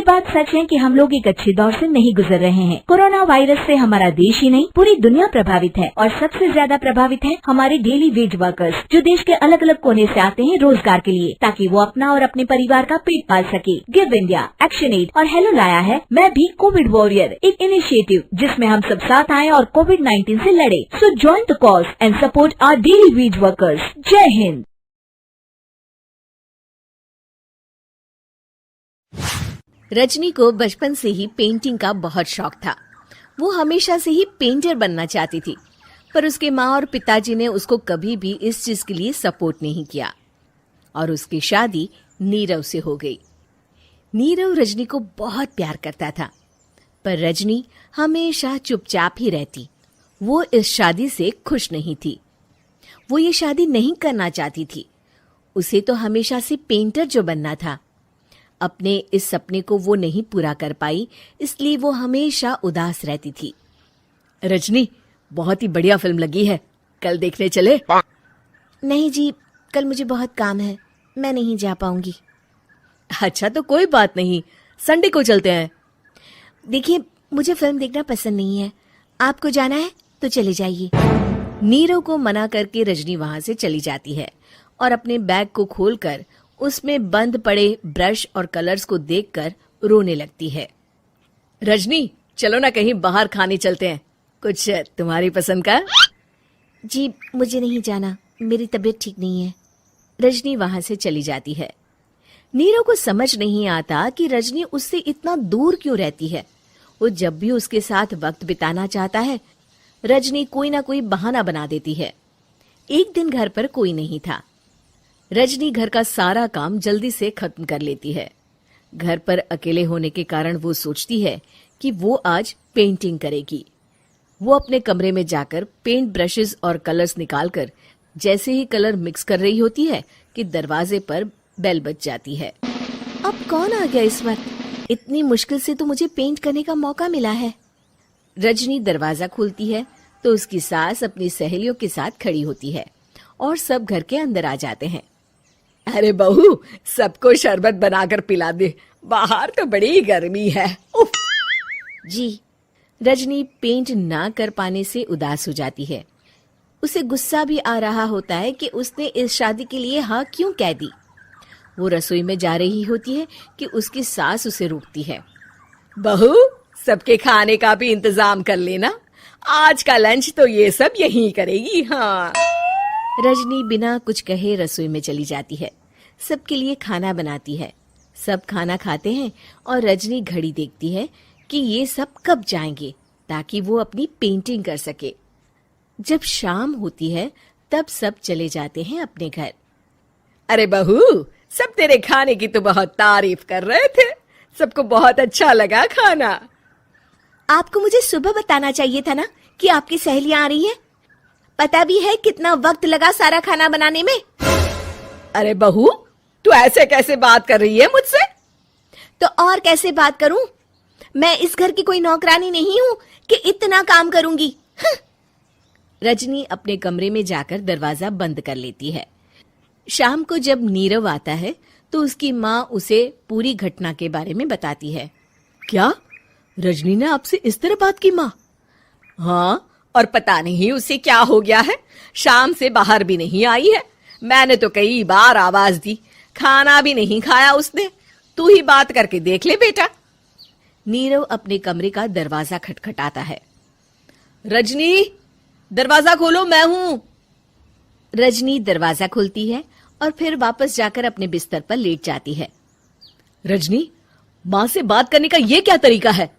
बात सच है कि हम लोग एक अच्छे दौर से नहीं गुजर रहे हैं। कोरोना वायरस से हमारा देश ही नहीं पूरी दुनिया प्रभावित है और सबसे ज्यादा प्रभावित है हमारे डेली वेज वर्कर्स, जो देश के अलग अलग कोने से आते हैं रोजगार के लिए, ताकि वो अपना और अपने परिवार का पेट पाल सके। गिव इंडिया, एक्शन एड और हेलो लाया है मैं भी कोविड वॉरियर, एक इनिशिएटिव जिसमें हम सब साथ आए और कोविड-19 से लड़े। So join the cause and support our daily wage workers. जय हिंद। रजनी को बचपन से ही पेंटिंग का बहुत शौक था। वो हमेशा से ही पेंटर बनना चाहती थी, पर उसके माँ और पिताजी ने उसको कभी भी इस चीज के लिए सपोर्ट नहीं किया और उसकी शादी नीरव से हो गई। नीरव रजनी को बहुत प्यार करता था, पर रजनी हमेशा चुपचाप ही रहती। वो इस शादी से खुश नहीं थी। वो ये शादी नहीं करना चाहती थी। उसे तो हमेशा से पेंटर जो बनना था। अपने इस सपने को वो नहीं पूरा कर पाई, इसलिए वो हमेशा उदास रहती थी। रजनी, बहुत ही बढ़िया फिल्म लगी है, कल देखने चले? नहीं जी, कल मुझे बहुत काम है, मैं नहीं जा पाऊंगी। अच्छा तो कोई बात नहीं, संडे को चलते हैं। देखिए, मुझे फिल्म देखना पसंद नहीं है। आपको जाना है तो चले जाइए। नीरव को मना करके रजनी वहां से चली जाती है और अपने बैग को खोलकर उसमें बंद पड़े ब्रश और कलर्स को देखकर रोने लगती है। रजनी, चलो ना कहीं बाहर खाने चलते हैं, कुछ तुम्हारी पसंद का। जी, मुझे नहीं जाना, मेरी तबीयत ठीक नहीं है। रजनी वहां से चली जाती है। नीरव को समझ नहीं आता कि रजनी उससे इतना दूर क्यों रहती है। वो जब भी उसके साथ वक्त बिताना चाहता है, रजनी कोई ना कोई बहाना बना देती है। एक दिन घर पर कोई नहीं था। रजनी घर का सारा काम जल्दी से खत्म कर लेती है। घर पर अकेले होने के कारण वो सोचती है कि वो आज पेंटिंग करेगी। वो अपने कमरे में जाकर पेंट ब्रशेस और कलर्स निकालकर जैसे ही कलर मिक्स कर रही होती है कि दरवाजे पर बेल बज जाती है। अब कौन आ गया इस वक्त? इतनी मुश्किल से तो मुझे पेंट करने का मौका मिला है। रजनी दरवाजा खोलती है तो उसकी सास अपनी सहेलियों के साथ खड़ी होती है और सब घर के अंदर आ जाते हैं। अरे बहू, सबको शरबत बनाकर पिला दे, बाहर तो बड़ी गर्मी है। उफ। जी। रजनी पेंट ना कर पाने से उदास हो जाती है। उसे गुस्सा भी आ रहा होता है कि उसने इस शादी के लिए हाँ क्यों कह दी। वो रसोई में जा रही होती है कि उसकी सास उसे रोकती है। बहू, सबके खाने का भी इंतजाम कर लेना, आज का लंच तो ये सब यहीं करेगी। हाँ। रजनी बिना कुछ कहे रसोई में चली जाती है। सबके लिए खाना बनाती है। सब खाना खाते हैं और रजनी घड़ी देखती है कि ये सब कब जाएंगे ताकि वो अपनी पेंटिंग कर सके। जब शाम होती है तब सब चले जाते हैं अपने घर। अरे बहू, सब तेरे खाने की तो बहुत तारीफ कर रहे थे, सबको बहुत अच्छा लगा खाना। आपको मुझे सुबह बताना चाहिए था ना कि आपकी सहेलियां आ रही हैं। पता भी है कितना वक्त लगा सारा खाना बनाने में। अरे बहू, तू ऐसे कैसे बात कर रही है मुझसे? तो और कैसे बात करूं? मैं इस घर की कोई नौकरानी नहीं हूं कि इतना काम करूंगी। रजनी अपने कमरे में जाकर दरवाजा बंद कर लेती है। शाम को जब नीरव आता है तो उसकी माँ उसे पूरी घटना के बारे में बताती है। क्या रजनी ने आपसे इस तरह बात की माँ? हाँ, और पता नहीं उसे क्या हो गया है, शाम से बाहर भी नहीं आई है। मैंने तो कई बार आवाज दी, खाना भी नहीं खाया उसने। तू ही बात करके देख ले बेटा। नीरव अपने कमरे का दरवाजा खटखटाता है। रजनी, दरवाजा खोलो, मैं हूं। रजनी दरवाजा खोलती है और फिर वापस जाकर अपने बिस्तर पर लेट जाती है। रजनी, माँ से बात करने का ये क्या तरीका है?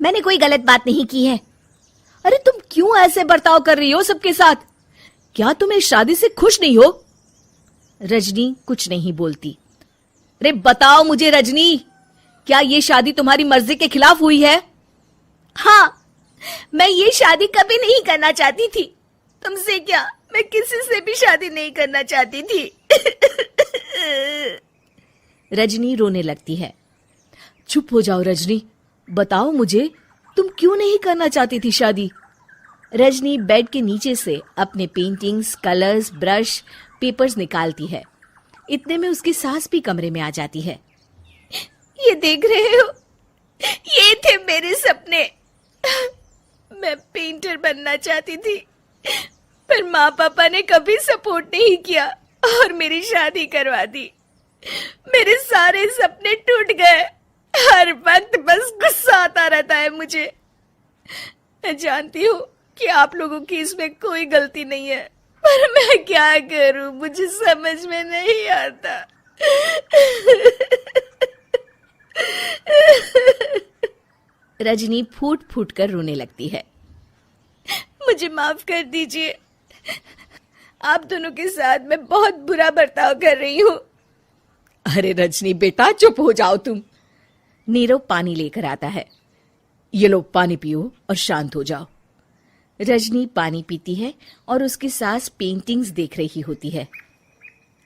मैंने कोई गलत बात नहीं की है। अरे तुम क्यों ऐसे बर्ताव कर रही हो सबके साथ? क्या तुम इस शादी से खुश नहीं हो? रजनी कुछ नहीं बोलती। अरे बताओ मुझे रजनी, क्या ये शादी तुम्हारी मर्जी के खिलाफ हुई है? हाँ, मैं ये शादी कभी नहीं करना चाहती थी। तुमसे क्या, मैं किसी से भी शादी नहीं करना चाहती थी। रजनी रोने लगती है। चुप हो जाओ रजनी, बताओ मुझे, तुम क्यों नहीं करना चाहती थी शादी? रजनी बेड के नीचे से अपने पेंटिंग्स, कलर्स, ब्रश, पेपर्स निकालती है। इतने में उसकी सास भी कमरे में आ जाती है। ये देख रहे हो, ये थे मेरे सपने। मैं पेंटर बनना चाहती थी, पर माँ पापा ने कभी सपोर्ट नहीं किया और मेरी शादी करवा दी। मेरे सारे सपने टूट गए। हर वक्त बस गुस्सा आता रहता है मुझे। मैं जानती हूँ कि आप लोगों की इसमें कोई गलती नहीं है, पर मैं क्या करूँ, मुझे समझ में नहीं आता। रजनी फूट फूट कर रोने लगती है। मुझे माफ कर दीजिए, आप दोनों के साथ मैं बहुत बुरा बर्ताव कर रही हूँ। अरे रजनी बेटा, चुप हो जाओ तुम। नीरव पानी लेकर आता है। ये लो पानी पियो और शांत हो जाओ। रजनी पानी पीती है और उसकी सास पेंटिंग्स देख रही होती है।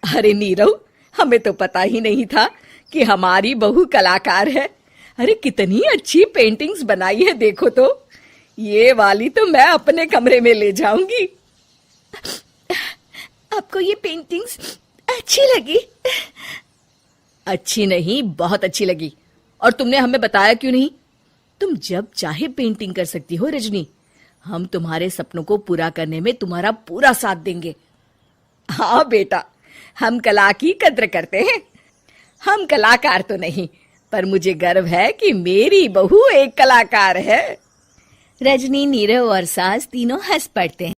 अरे नीरव, हमें तो पता ही नहीं था कि हमारी बहू कलाकार है। अरे कितनी अच्छी पेंटिंग्स बनाई है, देखो तो। ये वाली तो मैं अपने कमरे में ले जाऊंगी। आपको ये पेंटिंग्स अच्छी लगी? अच्छी नहीं, बहुत अच्छी लगी। और तुमने हमें बताया क्यों नहीं? तुम जब चाहे पेंटिंग कर सकती हो रजनी। हम तुम्हारे सपनों को पूरा करने में तुम्हारा पूरा साथ देंगे। हाँ बेटा, हम कला की कद्र करते हैं। हम कलाकार तो नहीं, पर मुझे गर्व है कि मेरी बहू एक कलाकार है। रजनी, नीरव और सास तीनों हंस पड़ते हैं।